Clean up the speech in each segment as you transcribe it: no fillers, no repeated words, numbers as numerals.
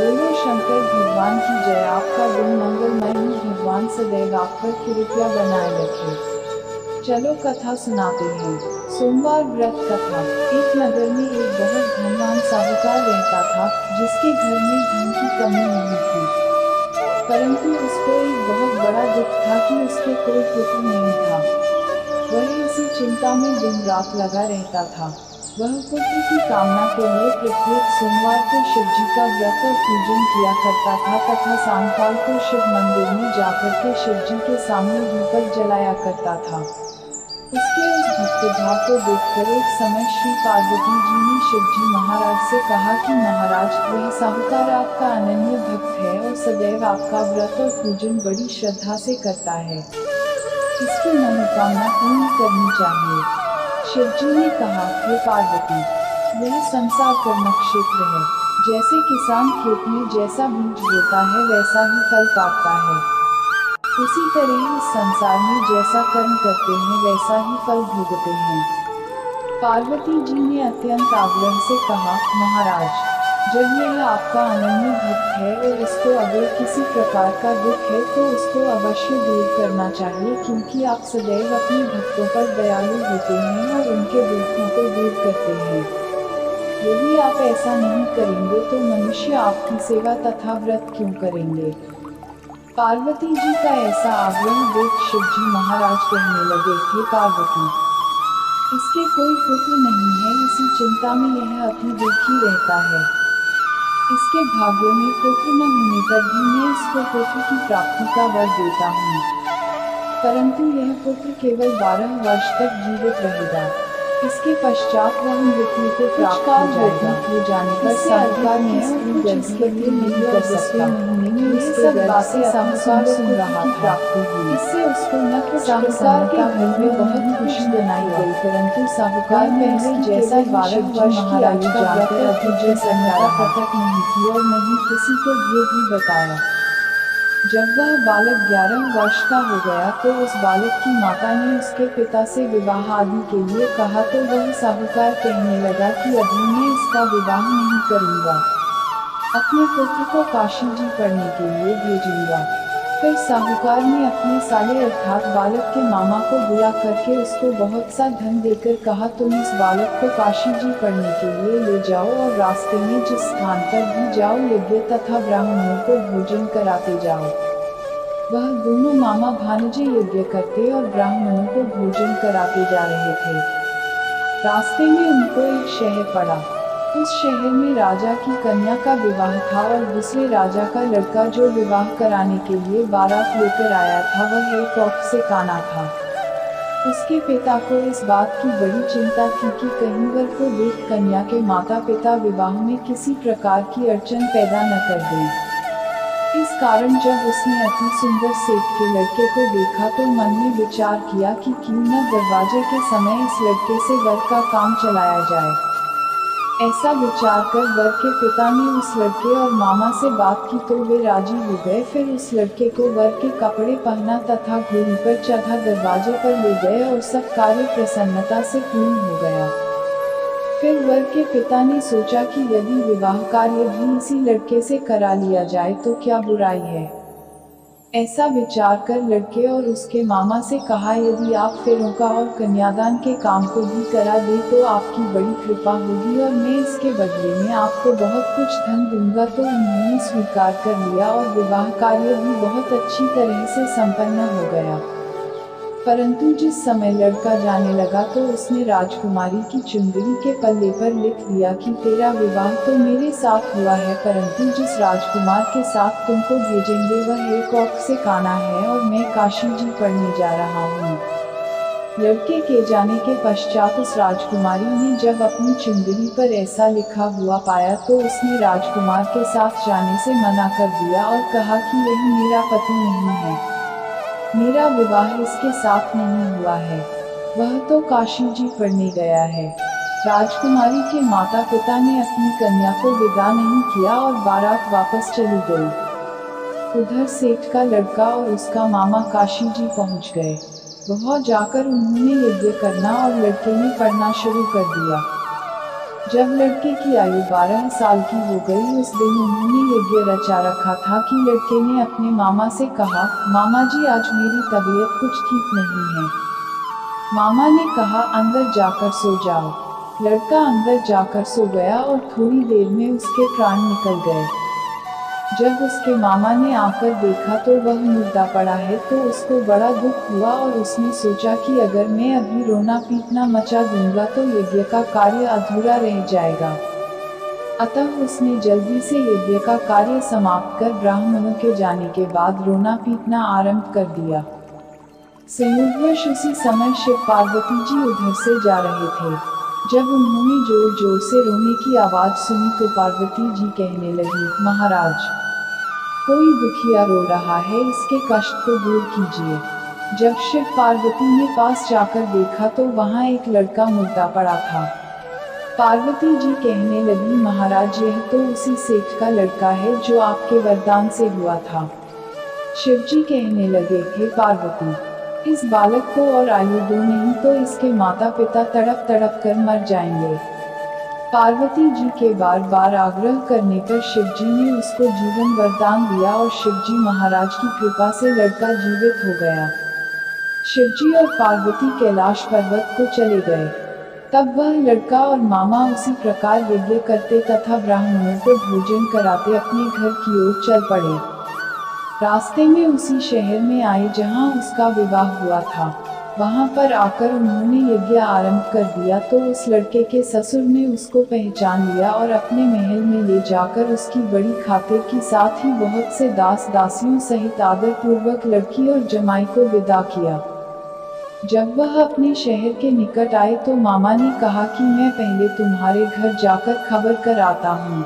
बोलो शंकर भगवान की जय। आपका दिन मंगलमय हो, भगवान सदैव आप पर कृपा बनाए रखे। चलो कथा सुनाते हैं। सोमवार व्रत कथा। एक नगर में एक बहुत धनवान साहूकार रहता था, जिसके घर में धन की कमी नहीं थी। परंतु उसको एक बहुत बड़ा दुख था कि उसके कोई पुत्र नहीं था। वह इसी चिंता में दिन रात लगा रहता था। वह पुत्र की कामना के लिए प्रत्येक सोमवार को शिवजी का व्रत और पूजन किया करता था तथा सायंकाल को शिव मंदिर में जाकर के शिवजी के सामने दीपक जलाया करता था। उसके उस भक्तिभाव को देखकर एक समय श्री पार्वती जी ने शिवजी महाराज से कहा कि महाराज, वह साहूकार आपका अनन्य भक्त है और सदैव आपका व्रत और पूजन बड़ी श्रद्धा से करता है। इसकी मनोकामना पूर्ण करनी चाहिए। शिवजी ने कहा, हे पार्वती, यह संसार कर्म क्षेत्र है। जैसे किसान खेत में जैसा बीज बोता है वैसा ही फल पाता है, उसी तरह इस संसार में जैसा कर्म करते हैं वैसा ही फल भोगते हैं। पार्वती जी ने अत्यंत आग्रह से कहा, महाराज, जब यह आपका अनन्य भक्त है और इसको अगर किसी प्रकार का दुख है तो उसको अवश्य दूर करना चाहिए, क्योंकि आप सदैव अपने भक्तों पर दयालु होते हैं और उनके दुखों को दूर करते हैं। यदि आप ऐसा नहीं करेंगे तो मनुष्य आपकी सेवा तथा व्रत क्यों करेंगे। पार्वती जी का ऐसा आग्रह देख शिवजी महाराज कहने लगे, हे पार्वती, इसके कोई पुत्र नहीं है, इसी चिंता में यह अति दुखी रहता है। इसके भाग्य में पुत्र न होने पर भी मैं इसको पुत्र की प्राप्ति का वर देता हूँ, परंतु यह पुत्र केवल 12 वर्ष तक जीवित रहेगा। इसके पश्चात वह मृत्यु को प्राप्त हो जाएगा। हो जाने पर साहूकार ने स्त्री गर्भवती नहीं कर सकता। ये सब बातें साहूकार सुन रहा था। इससे उसको न तो साहूकार के घर में बहुत खुशी बनाई गई, परंतु साहूकार पहले जैसा 12 वर्ष की आयु जानकर अतिजय सन्नता प्रकट नहीं की और नहीं किसी को भी बताया। जब वह बालक 11 वर्ष का हो गया तो उस बालक की माता ने उसके पिता से विवाह आदि के लिए कहा, तो वह साहूकार कहने लगा कि अभी मैं इसका विवाह नहीं करूँगा, अपने पुत्र को काशी जी पढ़ने के लिए भेजूंगा। फिर साहूकार ने अपने साले अर्थात बालक के मामा को बुला करके उसको बहुत सा धन देकर कहा, तुम इस बालक को काशी जी पढ़ने के लिए ले जाओ और रास्ते में जिस स्थान पर भी जाओ यज्ञ तथा ब्राह्मणों को भोजन कराते जाओ। वह दोनों मामा भांजे यज्ञ करते और ब्राह्मणों को भोजन कराते जा रहे थे। रास्ते में उनको एक शहर पड़ा। उस शहर में राजा की कन्या का विवाह था और दूसरे राजा का लड़का जो विवाह कराने के लिए बारात लेकर आया था वह एक औख से काना था। उसके पिता को इस बात की बड़ी चिंता थी कि कहीं वर को देख कन्या के माता पिता विवाह में किसी प्रकार की अड़चन पैदा न कर दें। इस कारण जब उसने अति सुंदर सेठ के लड़के को देखा तो मन में विचार किया कि क्यों न दरवाजे के समय इस लड़के से वर का काम चलाया जाए। ऐसा विचार कर वर के पिता ने उस लड़के और मामा से बात की तो वे राजी हो गए। फिर उस लड़के को वर के कपड़े पहना तथा घोड़ी पर चढ़ा दरवाजे पर ले गए और सब कार्य प्रसन्नता से पूर्ण हो गया। फिर वर के पिता ने सोचा कि यदि विवाह कार्य भी इसी लड़के से करा लिया जाए तो क्या बुराई है। ऐसा विचार कर लड़के और उसके मामा से कहा, यदि आप फेरों का और कन्यादान के काम को भी करा दे तो आपकी बड़ी कृपा होगी और मैं इसके बदले में आपको बहुत कुछ धन दूंगा। तो उन्होंने स्वीकार कर लिया और विवाह कार्य भी बहुत अच्छी तरह से संपन्न हो गया। परंतु जिस समय लड़का जाने लगा तो उसने राजकुमारी की चुंदरी के पल्ले पर लिख दिया कि तेरा विवाह तो मेरे साथ हुआ है, परंतु जिस राजकुमार के साथ तुमको भेजेंगे वह एक औख से काना है और मैं काशी जी पढ़ने जा रहा हूँ। लड़के के जाने के पश्चात उस राजकुमारी ने जब अपनी चुंदरी पर ऐसा लिखा हुआ पाया तो उसने राजकुमार के साथ जाने से मना कर दिया और कहा कि यह मेरा पति नहीं है, मेरा विवाह इसके साथ नहीं हुआ है, वह तो काशी जी पढ़ने गया है। राजकुमारी के माता पिता ने अपनी कन्या को विदा नहीं किया और बारात वापस चली गई। उधर सेठ का लड़का और उसका मामा काशी जी पहुंच गए। वहां जाकर उन्होंने यज्ञ करना और लड़के ने पढ़ना शुरू कर दिया। जब लड़के की आयु 12 साल की हो गई उस दिन उन्होंने यज्ञ रचा रखा था कि लड़के ने अपने मामा से कहा, मामा जी आज मेरी तबीयत कुछ ठीक नहीं है। मामा ने कहा अंदर जाकर सो जाओ। लड़का अंदर जाकर सो गया और थोड़ी देर में उसके प्राण निकल गए। जब उसके मामा ने आकर देखा तो वह मुर्दा पड़ा है तो उसको बड़ा दुख हुआ और उसने सोचा कि अगर मैं अभी रोना पीटना मचा दूंगा तो यज्ञ का कार्य अधूरा रह जाएगा। अतः उसने जल्दी से यज्ञ का कार्य समाप्त कर ब्राह्मणों के जाने के बाद रोना पीटना आरंभ कर दिया। संयोगवश उसी समय शिव पार्वती जी उधर से जा रहे थे। जब उन्होंने जोर जोर से रोने की आवाज सुनी तो पार्वती जी कहने लगी, महाराज कोई दुखिया रो रहा है, इसके कष्ट को दूर कीजिए। जब शिव पार्वती ने पास जाकर देखा तो वहाँ एक लड़का मुर्दा पड़ा था। पार्वती जी कहने लगी, महाराज यह तो उसी सेठ का लड़का है जो आपके वरदान से हुआ था। शिव जी कहने लगे, हे पार्वती, इस बालक को और आयु दो नहीं तो इसके माता पिता तड़प तड़प कर मर जाएंगे। पार्वती जी के बार बार आग्रह करने पर शिवजी ने उसको जीवन वरदान दिया और शिवजी महाराज की कृपा से लड़का जीवित हो गया। शिवजी और पार्वती कैलाश पर्वत को चले गए। तब वह लड़का और मामा उसी प्रकार यज्ञ करते तथा ब्राह्मणों को भोजन कराते अपने घर की ओर चल पड़े। रास्ते में उसी शहर में आए जहां उसका विवाह हुआ था। वहां पर आकर उन्होंने यज्ञ आरंभ कर दिया तो उस लड़के के ससुर ने उसको पहचान लिया और अपने महल में ले जाकर उसकी बड़ी खातिर की साथ ही बहुत से दास दासियों सहित आदर पूर्वक लड़की और जमाई को विदा किया। जब वह अपने शहर के निकट आए तो मामा ने कहा कि मैं पहले तुम्हारे घर जाकर खबर कर आता हूँ।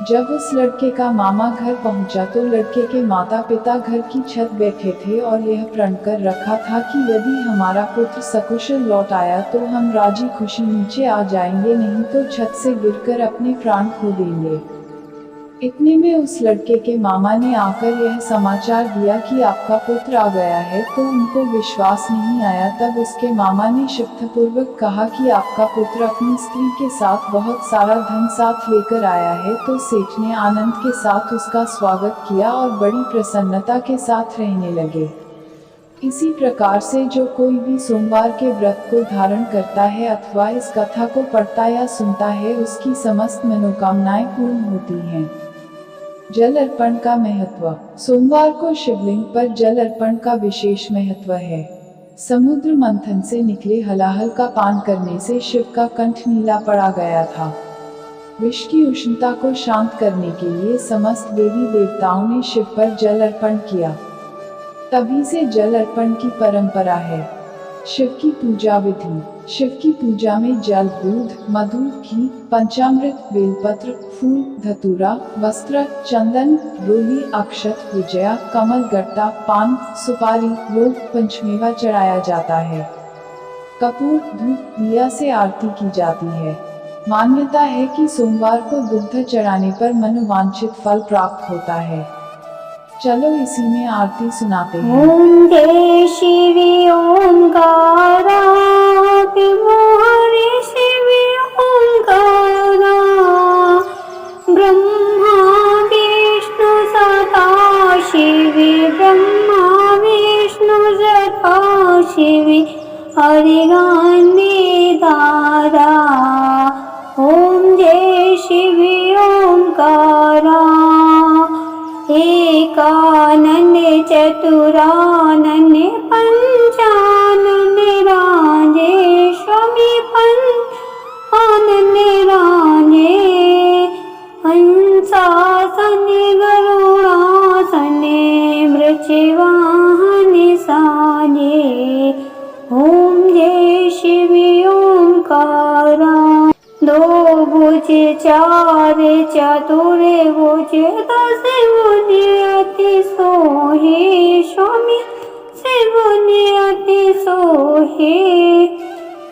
जब उस लड़के का मामा घर पहुंचा तो लड़के के माता पिता घर की छत बैठे थे और यह प्रण कर रखा था कि यदि हमारा पुत्र सकुशल लौट आया तो हम राजी खुशी नीचे आ जाएंगे, नहीं तो छत से गिरकर अपने प्राण खो देंगे। इतने में उस लड़के के मामा ने आकर यह समाचार दिया कि आपका पुत्र आ गया है, तो उनको विश्वास नहीं आया। तब उसके मामा ने शिफ्तपूर्वक कहा कि आपका पुत्र अपनी स्त्री के साथ बहुत सारा धन साथ लेकर आया है। तो सेठ ने आनंद के साथ उसका स्वागत किया और बड़ी प्रसन्नता के साथ रहने लगे। इसी प्रकार से जो कोई भी सोमवार के व्रत को धारण करता है अथवा इस कथा को पढ़ता या सुनता है उसकी समस्त मनोकामनाएं पूर्ण होती हैं। जल अर्पण का महत्व। सोमवार को शिवलिंग पर जल अर्पण का विशेष महत्व है। समुद्र मंथन से निकले हलाहल का पान करने से शिव का कंठ नीला पड़ा गया था। विष की उष्णता को शांत करने के लिए समस्त देवी देवताओं ने शिव पर जल अर्पण किया। तभी से जल अर्पण की परंपरा है। शिव की पूजा विधि। शिव की पूजा में जल, दूध, मधु, घी, पंचामृत, बेलपत्र, फूल, धतूरा, वस्त्र, चंदन, रोली, अक्षत, विजया, कमल गट्टा, पान, सुपारी, भोग, पंचमेवा चढ़ाया जाता है। कपूर, धूप, दिया से आरती की जाती है। मान्यता है कि सोमवार को दुग्ध चढ़ाने पर मनोवांछित फल प्राप्त होता है। चलो इसी में आरती सुनाते हैं। ओम जय शिव ओंकारा विभोरे शिव ओंकारा ब्रह्मा विष्णु सदा शिव ब्रह्मा विष्णु सदा शिव हरिगाने दारा। ओम जय शिव ओंकारा एकानन चतुरानन पंचानन राजे स्वामी पंचानन राजे हंसासन गरुड़ासन वृषवाहन साजे। ओम जय शिव ओंकारा। दो भुज चार चतुर भुज दस भुज अति सोहे स्वामी से भुज अति सोहे।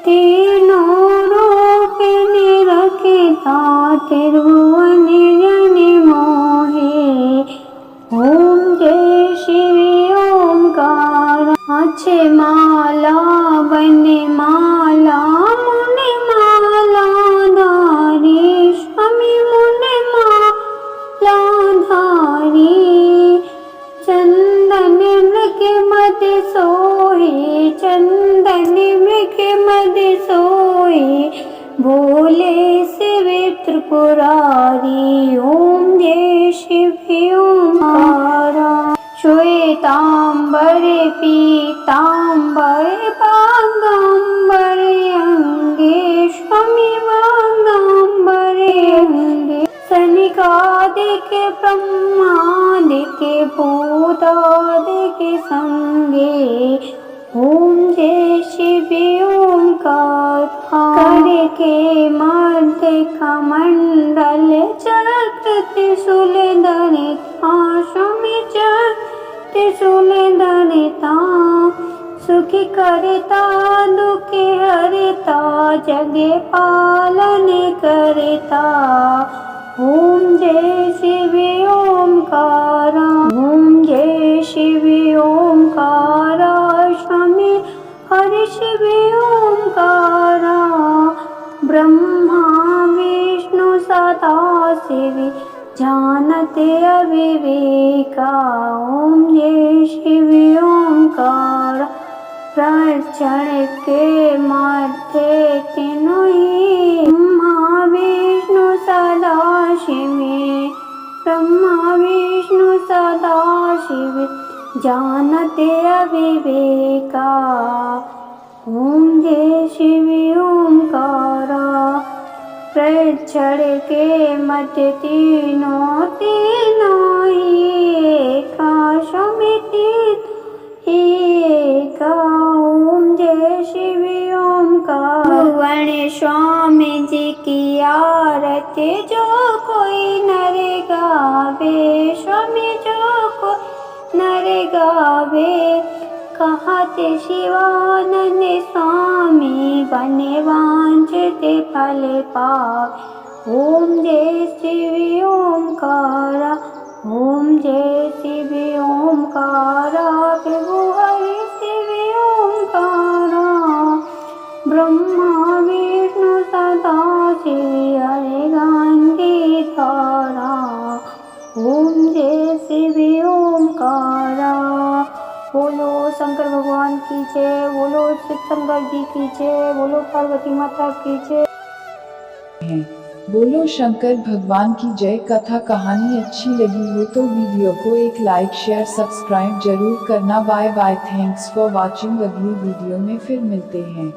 तीनों रूप निरखिता त्रिभुवन जन मोहे। ओम जय शिव ओंकार। अच्छे माला बन माला मुनि माला सोई, चंदन मृग मद सोई, बोले शिव त्रिपुरारी, ओम जय शिव ओंकारा। श्वेतांबर पीतांबर बागांबर अंगे, स्वामी बागांबर अंगे, सनिकादिक ब्रह्मादिक भूतादिक संगे, ओम जय शिव ओंकार। करके मध्य कमंडल चक्र त्रिशूल धरिता, स्वामी चक्र त्रिशूल धरिता, सुखी करता दुखी हरता, जगे पालन करता, ओम जय शिव ओंकारा। ओम जय शिव ओंकारा, स्वामी हरि शिव ओंकारा। ब्रह्मा विष्णु सदा शिव, जानते अविवेका, ओम जय शिव ओंकार। प्रचंड के मध्य तीनों ही, ब्रह्मा विष्णु सदा शिव, ब्रह्मा विष्णु सदा शिव, जानते अविवेका, ओम जय शिव ओंकारा। प्रचंड के मध्य तीनों तीनों ही एका, स्वामी एका, ओम जय शिव ओंकार। भुवन स्वामी जी की आरती जो कोई नर गावे, स्वामी जो कोई नर गावे, कहते शिवानंद स्वामी, बने वांछित फल पावे, ओम जय शिव ओंकारा। ओम जय शिव ओंकारा, प्रभु हरि शिव ओंकारा। ब्रह्मा विष्णु सदा शिव, हरे गांधी धारा, ओम जय शिव ओंकारा। बोलो शंकर भगवान की जय, बोलो शिव शंकर जी की जय, बोलो पार्वती माता की जय। बोलो शंकर भगवान की जय। कथा कहानी अच्छी लगी हो तो वीडियो को एक लाइक शेयर सब्सक्राइब जरूर करना। Bye bye, thanks for watching. अगली वीडियो में फिर मिलते हैं।